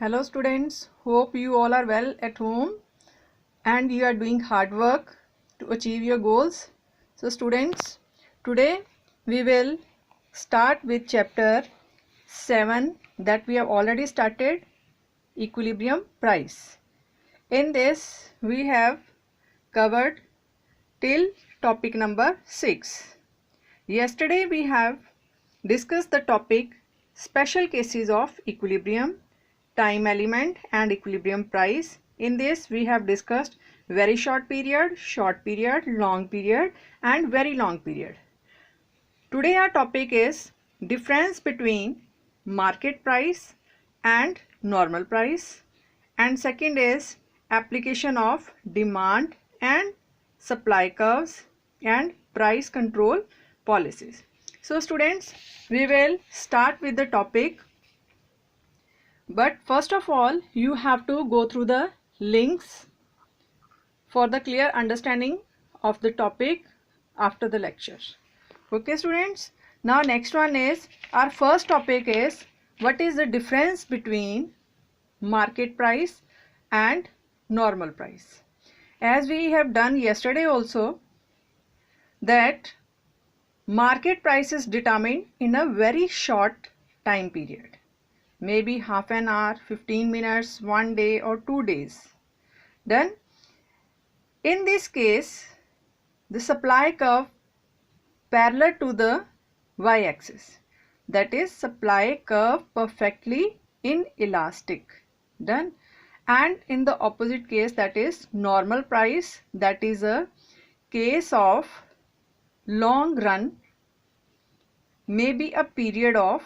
Hello students, hope you all are well at home and you are doing hard work to achieve your goals. So students, today we will start with chapter 7 that we have already started, equilibrium price. In this we have covered till topic number 6. Yesterday we have discussed the topic special cases of equilibrium, time element and equilibrium price. In this we have discussed very short period, long period and very long period. Today our topic is difference between market price and normal price, and second is application of demand and supply curves and price control policies. So students, we will start with the topic, but first of all you have to go through the links for the clear understanding of the topic after the lecture. Okay students, now next one is, our first topic is what is the difference between market price and normal price. As we have done yesterday also, that market price is determined in a very short time period, maybe half an hour, 15 minutes, 1 day or 2 days. Then in this case the supply curve parallel to the y-axis, that is supply curve perfectly inelastic. Done. And in the opposite case, that is normal price, that is a case of long run, maybe a period of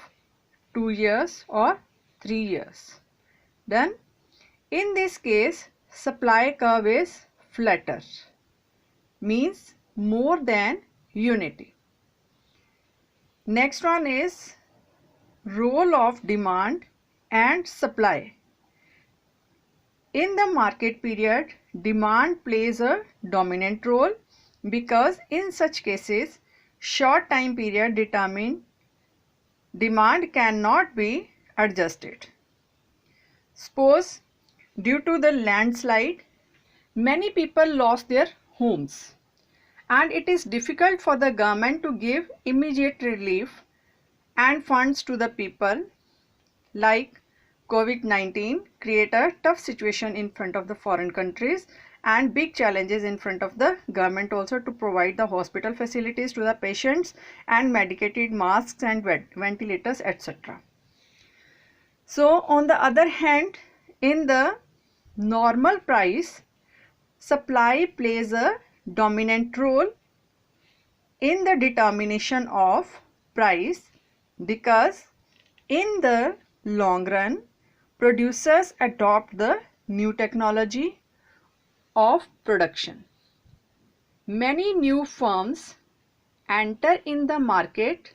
2 years or 3 years. Then in this case supply curve is flatter, means more than unity. Next one is role of demand and supply. In the market period, demand plays a dominant role because in such cases short time period determine demand cannot be adjusted. Suppose due to the landslide many people lost their homes and it is difficult for the government to give immediate relief and funds to the people, like COVID-19 create a tough situation in front of the foreign countries and big challenges in front of the government also to provide the hospital facilities to the patients and medicated masks and ventilators, etc. So on the other hand, in the normal price, supply plays a dominant role in the determination of price because in the long run producers adopt the new technology of production. Many new firms enter in the market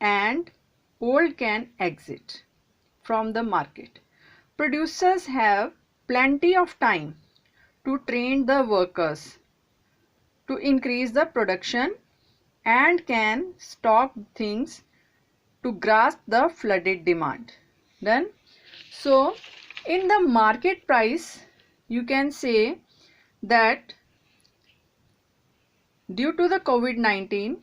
and old can exit from the market. Producers have plenty of time to train the workers to increase the production and can stock things to grasp the flooded demand. Then so in the market price you can say that due to the COVID-19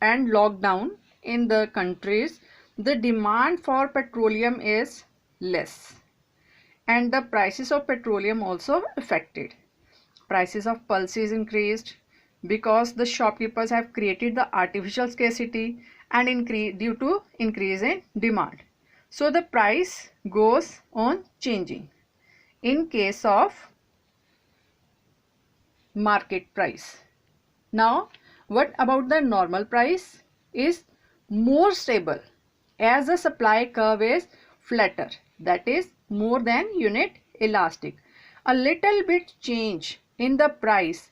and lockdown in the countries, the demand for petroleum is less and the prices of petroleum also affected. Prices of pulses increased because the shopkeepers have created the artificial scarcity and due to increase in demand. So the price goes on changing in case of market price. Now what about the normal price? Is more stable as the supply curve is flatter, that is more than unit elastic. A little bit change in the price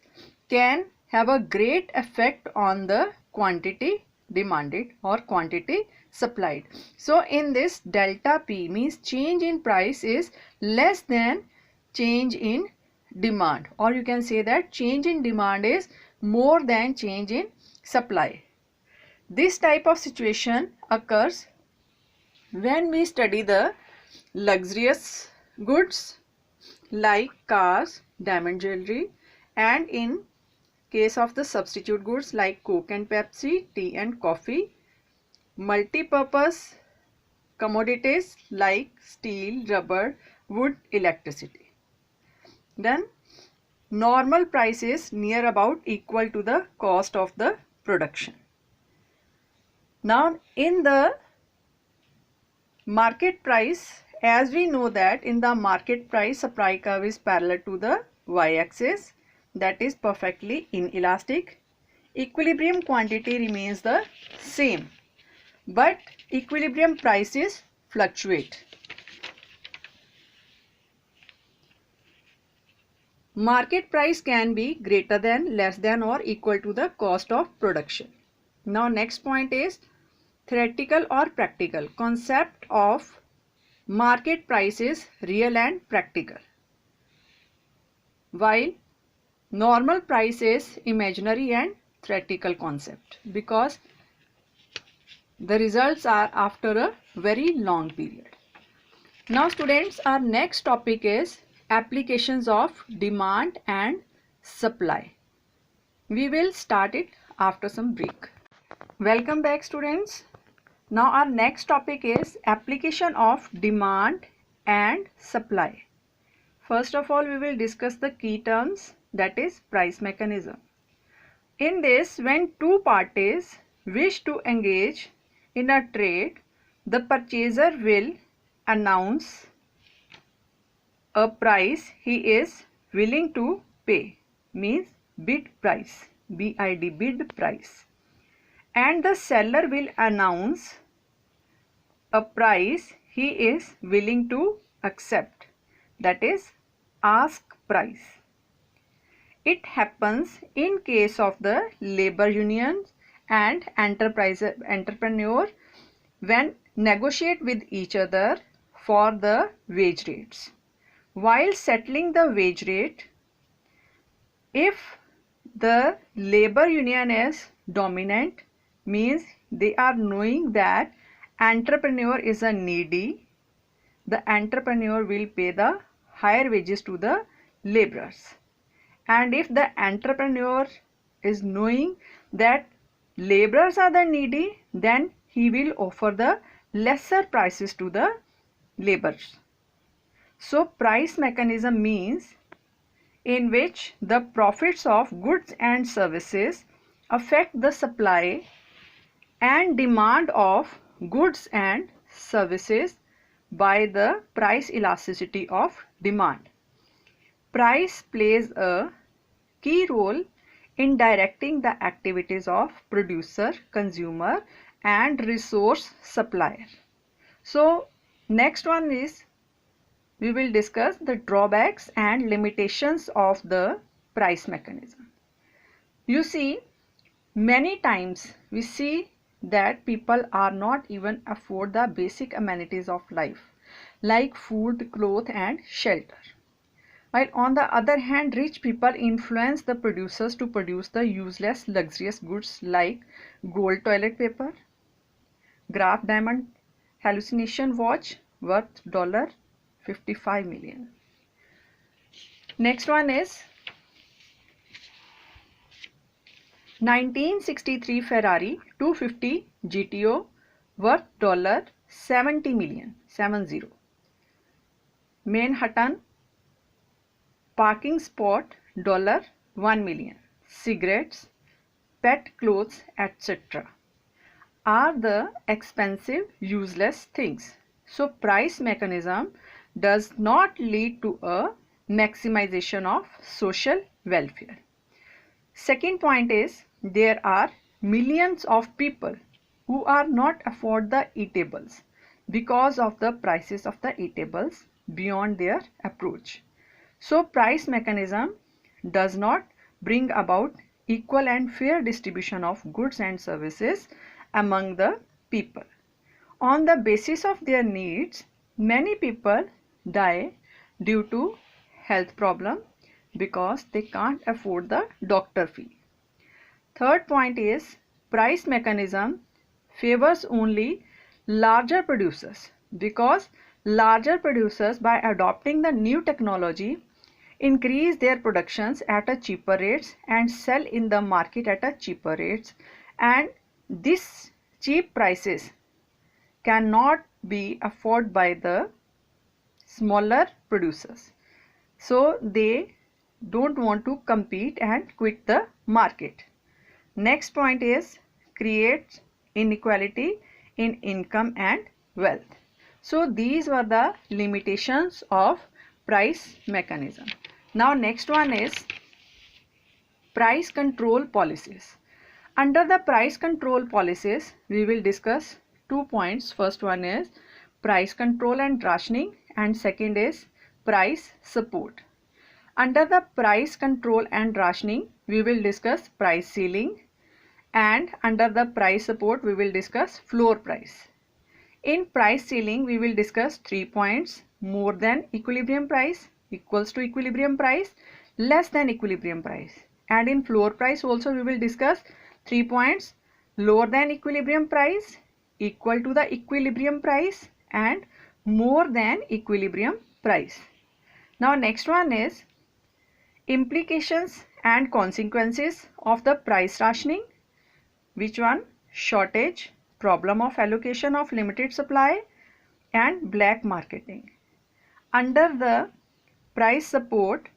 can have a great effect on the quantity demanded or quantity supplied. So in this delta P means change in price is less than change in demand, or you can say that change in demand is more than change in supply. This type of situation occurs when we study the luxurious goods like cars, diamond jewelry, and in case of the substitute goods like Coke and Pepsi, tea and coffee, multi-purpose commodities like steel, rubber, wood, electricity. Then normal price is near about equal to the cost of the production. Now in the market price, as we know that in the market price supply curve is parallel to the y-axis, that is perfectly inelastic. Equilibrium quantity remains the same, but equilibrium prices fluctuate. Market price can be greater than, less than, or equal to the cost of production. Now next point is theoretical or practical. Concept of market price is real and practical, while normal price is imaginary and theoretical concept, because the results are after a very long period. Now students, our next topic is applications of demand and supply. We will start it after some break. Welcome back students. Now our next topic is application of demand and supply. First of all, we will discuss the key terms, that is price mechanism. In this, when two parties wish to engage in a trade, the purchaser will announce a price he is willing to pay, means bid price, BID, bid price, and the seller will announce a price he is willing to accept, that is ask price. It happens in case of the labor unions and entrepreneur when negotiate with each other for the wage rates. While settling the wage rate, if the labor union is dominant, means they are knowing that entrepreneur is a needy, the entrepreneur will pay the higher wages to the laborers. And if the entrepreneur is knowing that laborers are the needy, then he will offer the lesser prices to the laborers. So price mechanism means in which the profits of goods and services affect the supply and demand of goods and services by the price elasticity of demand. Price plays a key role in directing the activities of producer, consumer, and resource supplier. So next one is we will discuss the drawbacks and limitations of the price mechanism. You see, many times we see that people are not even afford the basic amenities of life like food, clothes, and shelter. While on the other hand, rich people influence the producers to produce the useless luxurious goods like gold toilet paper, Graf diamond hallucination watch worth $55 million. Next one is 1963 Ferrari 250 GTO worth $70 million, 70. Manhattan parking spot $1 million. Cigarettes, pet clothes, etc. are the expensive useless things. So price mechanism does not lead to a maximization of social welfare. Second point is there are millions of people who are not afford the eatables because of the prices of the eatables beyond their approach. So price mechanism does not bring about equal and fair distribution of goods and services among the people. On the basis of their needs, many people die due to health problem because they can't afford the doctor fee. Third point is price mechanism favors only larger producers because Larger producers, by adopting the new technology, increase their productions at a cheaper rates and sell in the market at a cheaper rates, and this cheap prices cannot be afforded by the smaller producers, so they don't want to compete and quit the market. Next point is creates inequality in income and wealth. So these were the limitations of price mechanism. Now next one is price control policies. Under the price control policies, we will discuss 2 points. First one is price control and rationing, and second is price support. Under the price control and rationing, we will discuss price ceiling, and under the price support, we will discuss floor price. In price ceiling, we will discuss 3 points: more than equilibrium price, equals to equilibrium price, less than equilibrium price. And in floor price also we will discuss 3 points: lower than equilibrium price, equal to the equilibrium price, and more than equilibrium price. Now next one is implications and consequences of the price rationing. Which one? Shortage, problem of allocation of limited supply, and black marketing. Under the price support,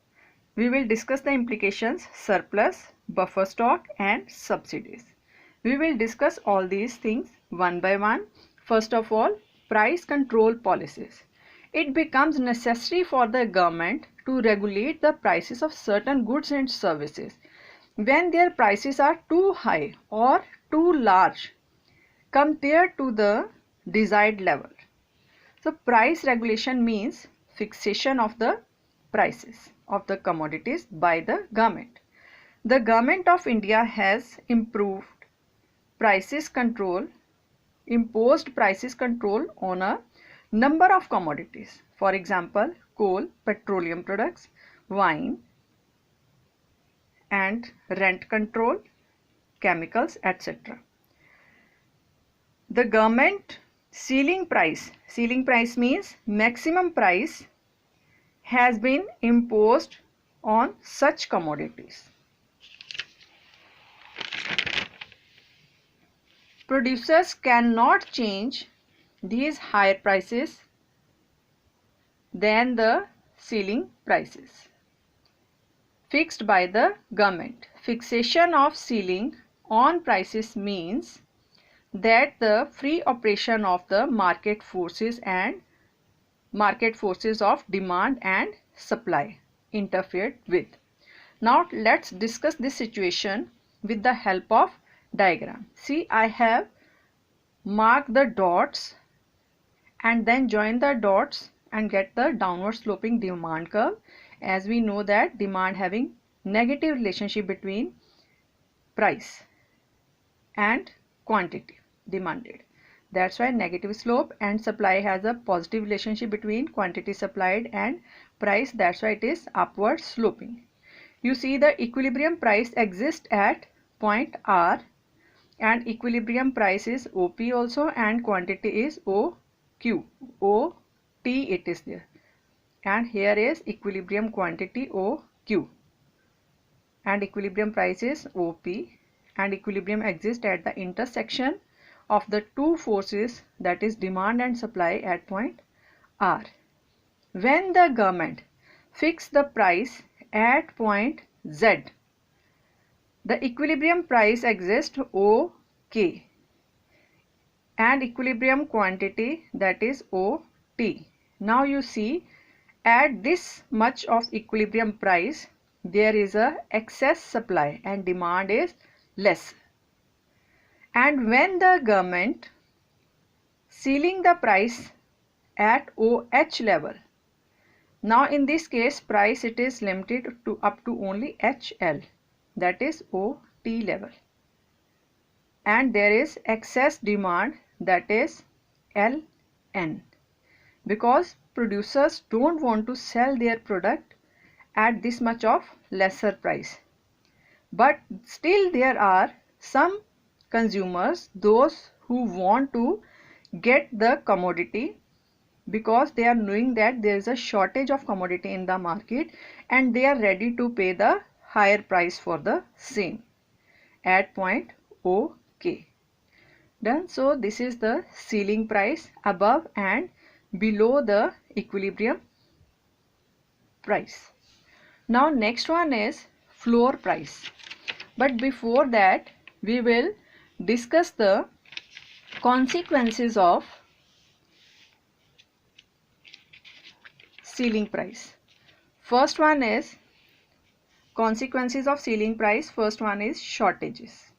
we will discuss the implications: surplus, buffer stock, and subsidies. We will discuss all these things one by one. First of all, price control policies. It becomes necessary for the government to regulate the prices of certain goods and services when their prices are too high or too large compared to the desired level. So price regulation means fixation of the prices of the commodities by the government. The government of India has imposed prices control on a number of commodities. For example, coal, petroleum products, wine, and rent control, chemicals, etc. The government ceiling price means maximum price has been imposed on such commodities. Producers cannot change these higher prices than the ceiling prices fixed by the government. Fixation of ceiling on prices means that the free operation of the market forces of demand and supply interfered with. Now let's discuss this situation with the help of diagram. See, I have marked the dots and then join the dots and get the downward sloping demand curve. As we know that demand having negative relationship between price and quantity demanded. That's why negative slope, and supply has a positive relationship between quantity supplied and price. That's why it is upward sloping. You see the equilibrium price exists at point R, and equilibrium price is OP also, and quantity is OQ. OT it is there, and here is equilibrium quantity OQ, and equilibrium price is OP, and equilibrium exists at the intersection of the two forces, that is demand and supply, at point R. When the government fixed the price at point Z, the equilibrium price exists OK, and equilibrium quantity, that is OT. Now you see, at this much of equilibrium price there is a excess supply and demand is less. And when the government ceiling the price at OH level, now in this case price it is limited to up to only HL, that is OT level, and there is excess demand, that is LN, because producers don't want to sell their product at this much of lesser price. But still there are some consumers, those who want to get the commodity because they are knowing that there is a shortage of commodity in the market and they are ready to pay the higher price for the same at point OK. Done. So this is the ceiling price, above and below the equilibrium price. Now next one is floor price. But before that, we will discuss the consequences of ceiling price. First one is consequences of ceiling price. First one is shortages.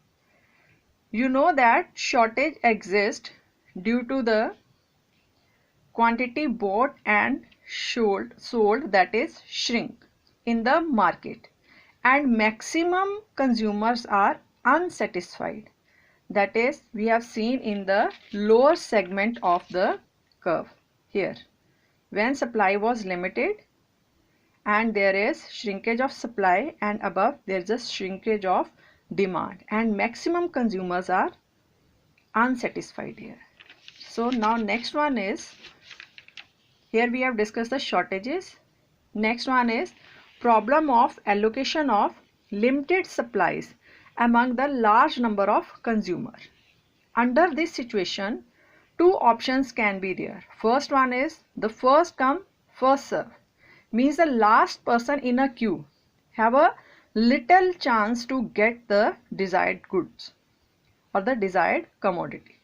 You know that shortage exists due to the quantity bought and sold, that is shrink in the market, and maximum consumers are unsatisfied. That is, we have seen in the lower segment of the curve here, when supply was limited and there is shrinkage of supply, and above there is a shrinkage of demand and maximum consumers are unsatisfied here. So now next one is, here we have discussed the shortages. Next one is problem of allocation of limited supplies among the large number of consumers. Under this situation, two options can be there. First one is the first come first serve, means the last person in a queue have a little chance to get the desired goods or the desired commodity.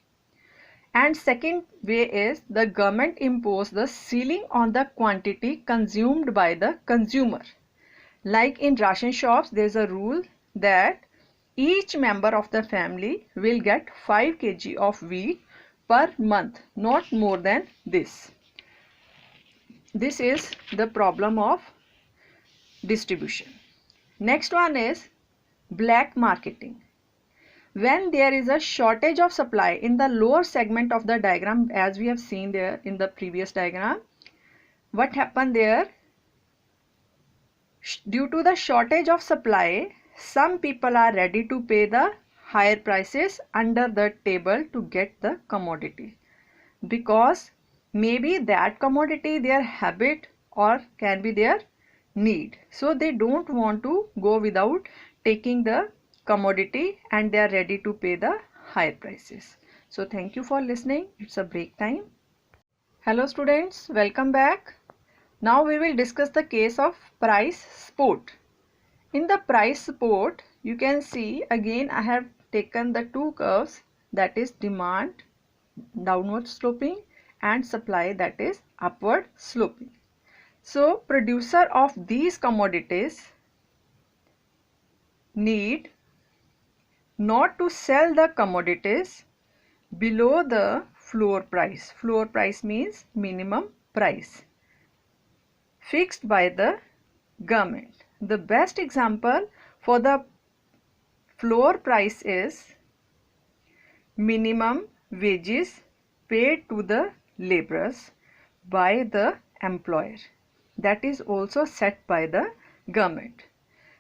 And second way is the government impose the ceiling on the quantity consumed by the consumer. Like in ration shops, there is a rule that each member of the family will get 5 kg of wheat per month, not more than this. This is the problem of distribution. Next one is black marketing. When there is a shortage of supply in the lower segment of the diagram, as we have seen there in the previous diagram, what happened there? Due to the shortage of supply, some people are ready to pay the higher prices under the table to get the commodity, because maybe that commodity their habit or can be their need. So they don't want to go without taking the commodity and they are ready to pay the higher prices. So thank you for listening. It's a break time. Hello students, welcome back. Now we will discuss the case of price support. In the price support, you can see again I have taken the two curves, that is demand downward sloping and supply, that is upward sloping. So producer of these commodities need not to sell the commodities below the floor price. Floor price means minimum price fixed by the government. The best example for the floor price is minimum wages paid to the laborers by the employer, that is also set by the government.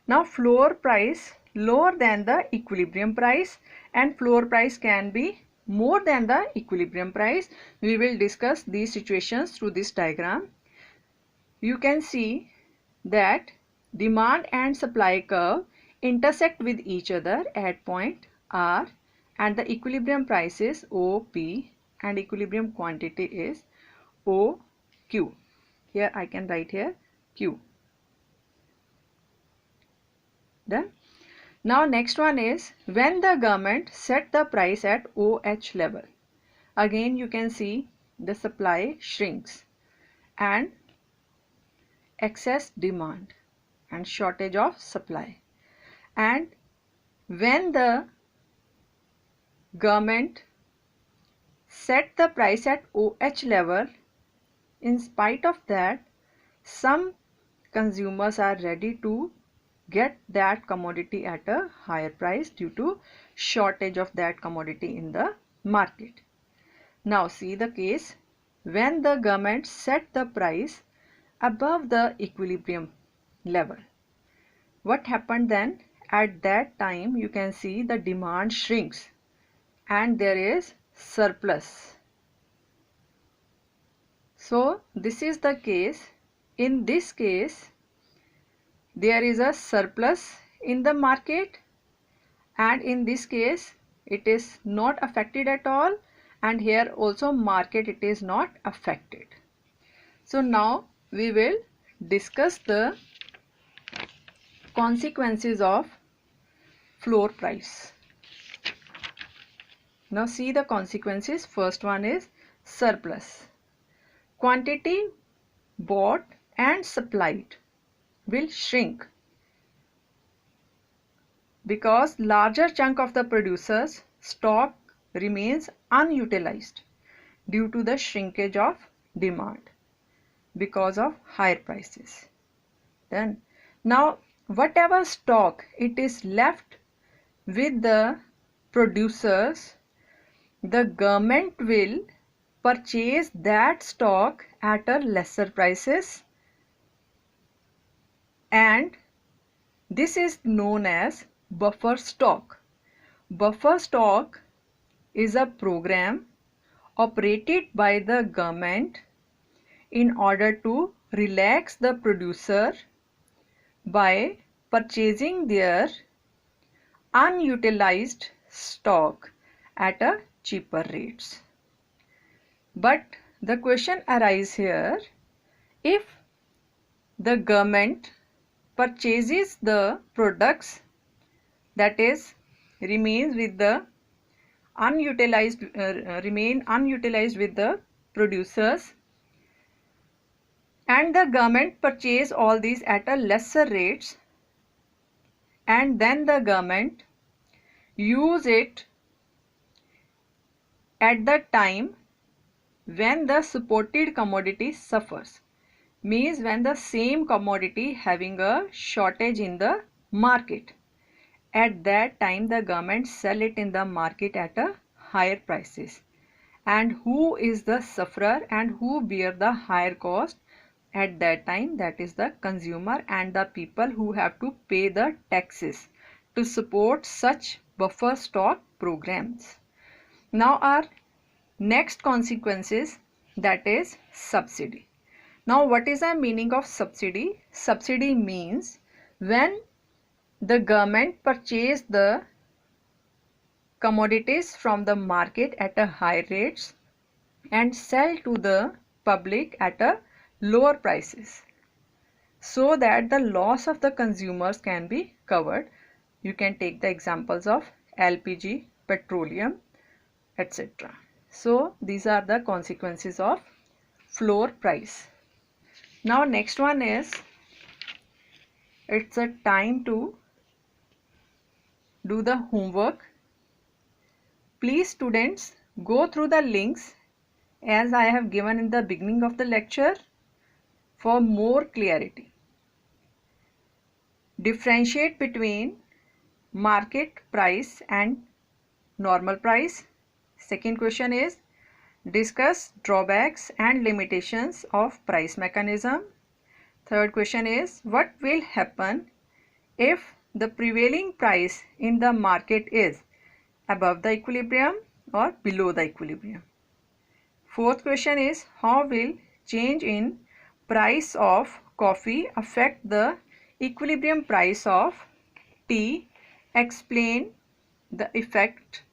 Now floor price lower than the equilibrium price and floor price can be more than the equilibrium price. We will discuss these situations through this diagram. You can see that demand and supply curve intersect with each other at point R and the equilibrium price is OP and equilibrium quantity is OQ. Here I can write here Q. Done. Now next one is when the government set the price at OH level. Again you can see the supply shrinks and excess demand and shortage of supply. And when the government set the price at OH level, in spite of that, some consumers are ready to get that commodity at a higher price due to shortage of that commodity in the market. Now see the case when the government set the price above the equilibrium level. What happened then? At that time you can see the demand shrinks and there is surplus. So this is the case. In this case, there is a surplus in the market, and in this case it is not affected at all, and here also market it is not affected. So now we will discuss the consequences of floor price. Now see the consequences. First one is surplus. Quantity bought and supplied will shrink because larger chunk of the producer's stock remains unutilized due to the shrinkage of demand because of higher prices. Then now whatever stock it is left with the producers, the government will purchase that stock at a lesser prices, and this is known as buffer stock. Buffer stock is a program operated by the government in order to relax the producer by purchasing their unutilized stock at a cheaper rates. But the question arises here, if the government purchases the products, that is remains with the unutilized remain unutilized with the producers, and the government purchase all these at a lesser rates, and then the government use it at the time when the supported commodity suffers, means when the same commodity having a shortage in the market, at that time the government sell it in the market at a higher prices. And who is the sufferer and who bear the higher cost at that time? That is the consumer and the people who have to pay the taxes to support such buffer stock programs. Now our next consequences, that is subsidy. Now what is the meaning of subsidy? Subsidy means when the government purchase the commodities from the market at a high rates and sell to the public at a lower prices, so that the loss of the consumers can be covered. You can take the examples of LPG, petroleum, etc. So these are the consequences of floor price. Now next one is, it's a time to do the homework. Please students, go through the links as I have given in the beginning of the lecture for more clarity. Differentiate between market price and normal price. Second question is, discuss drawbacks and limitations of price mechanism. Third question is, what will happen if the prevailing price in the market is above the equilibrium or below the equilibrium. Fourth question is, how will change in price of coffee affect the equilibrium price of tea? Explain the effect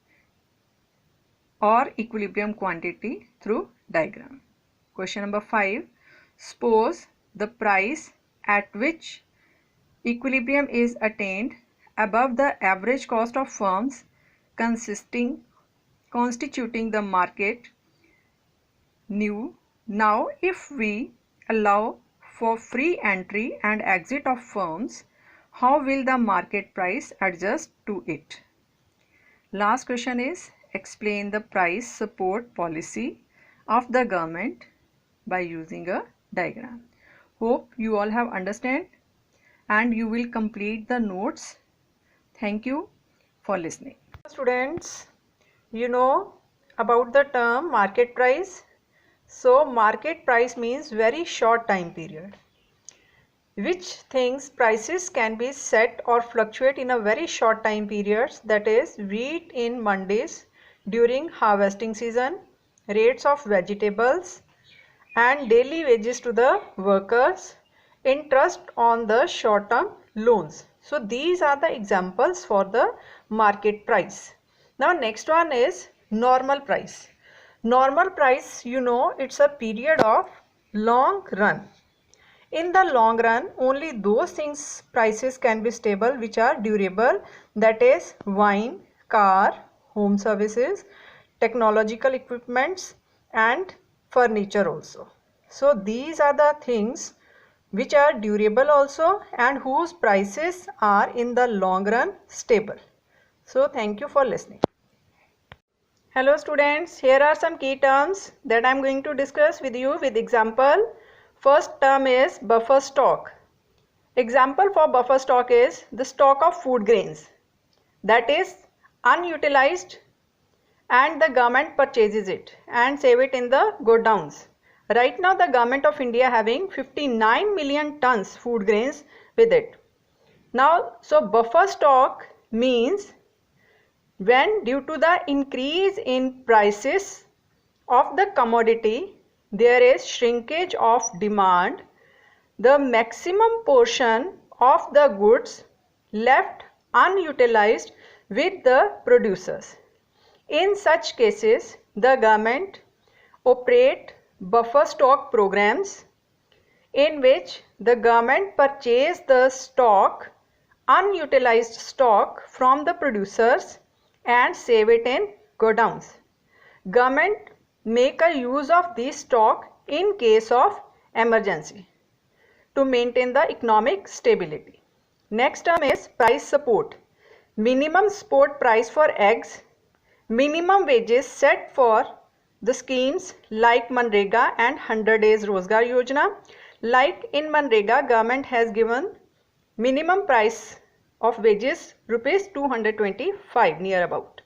or equilibrium quantity through diagram. Question number 5, suppose the price at which equilibrium is attained above the average cost of firms constituting the market new. Now if we allow for free entry and exit of firms, how will the market price adjust to it? Last question is, explain the price support policy of the government by using a diagram. Hope you all have understand and you will complete the notes. Thank you for listening. Students, you know about the term market price. So market price means very short time period, which things prices can be set or fluctuate in a very short time periods, that is wheat in mandis during harvesting season, rates of vegetables and daily wages to the workers, interest on the short term loans. So these are the examples for the market price. Now next one is normal price. Normal price, you know, it's a period of long run. In the long run, only those things prices can be stable which are durable, that is wine, car, home services, technological equipments and furniture also. So these are the things which are durable also and whose prices are in the long run stable. So thank you for listening. Hello students, here are some key terms that I am going to discuss with you with example. First term is buffer stock. Example for buffer stock is the stock of food grains that is unutilized and the government purchases it and save it in the godowns. Right now the government of India having 59 million tons food grains with it. Now, so buffer stock means when due to the increase in prices of the commodity there is shrinkage of demand, the maximum portion of the goods left unutilized with the producers. In such cases, the government operate buffer stock programs in which the government purchase the stock, unutilized stock from the producers and save it in godowns. Government make a use of this stock in case of emergency to maintain the economic stability. Next term is price support. Minimum support price for eggs, minimum wages set for the schemes like Manrega and 100 days Rozgar Yojana. Like in Manrega, government has given minimum price of wages rupees 225 near about.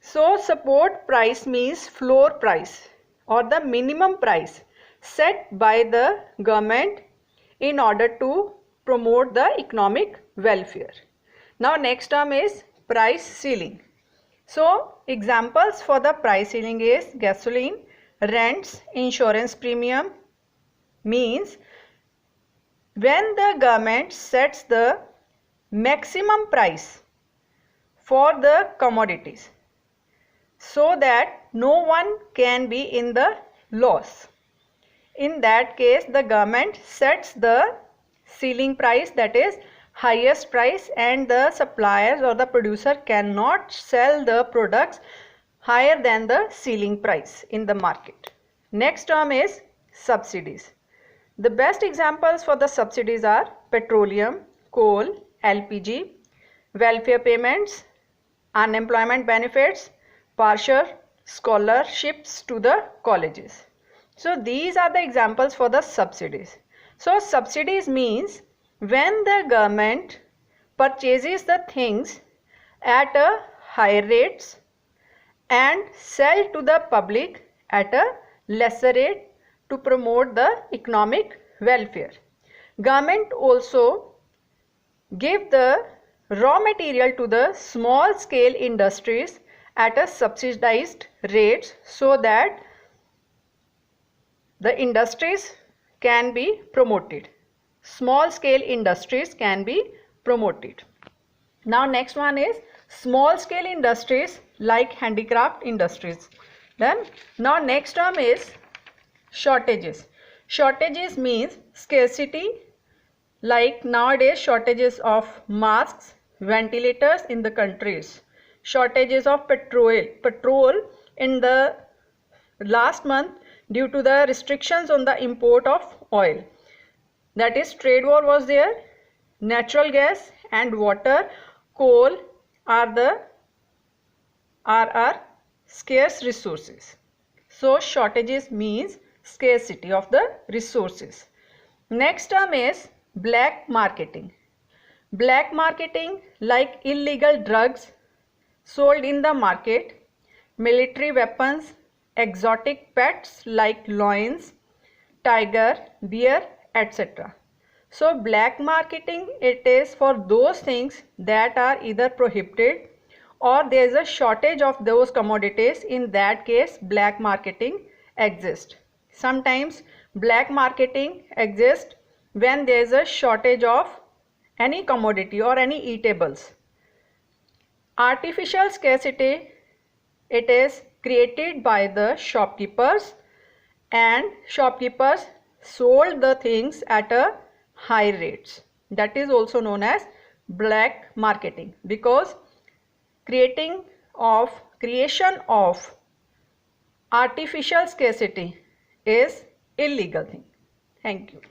So support price means floor price or the minimum price set by the government in order to promote the economic welfare. Now next term is price ceiling. So examples for the price ceiling is gasoline, rents, insurance premium. Means when the government sets the maximum price for the commodities so that no one can be in the loss. In that case, the government sets the ceiling price, that is highest price, and the suppliers or the producer cannot sell the products higher than the ceiling price in the market. Next term is subsidies. The best examples for the subsidies are petroleum, coal, LPG, welfare payments, unemployment benefits, partial scholarships to the colleges. So these are the examples for the subsidies. So subsidies means when the government purchases the things at a higher rates and sell to the public at a lesser rate to promote the economic welfare. Government also give the raw material to the small scale industries at a subsidized rate so that the industries can be promoted. Small scale industries can be promoted. Now next one is small scale industries like handicraft industries. Then now next term is shortages. Shortages means scarcity, like nowadays shortages of masks, ventilators in the countries, shortages of petrol in the last month due to the restrictions on the import of oil. That is trade war was there. Natural gas and water, coal are scarce resources. So shortages means scarcity of the resources. Next term is black marketing. Black marketing like illegal drugs sold in the market, military weapons, exotic pets like lions, tiger, bear, etc. So black marketing, it is for those things that are either prohibited or there is a shortage of those commodities. In that case black marketing exists. Sometimes black marketing exists when there is a shortage of any commodity or any eatables. Artificial scarcity, it is created by the shopkeepers, and shopkeepers sold the things at a high rates. That is also known as black marketing, because creation of artificial scarcity is illegal thing. Thank you.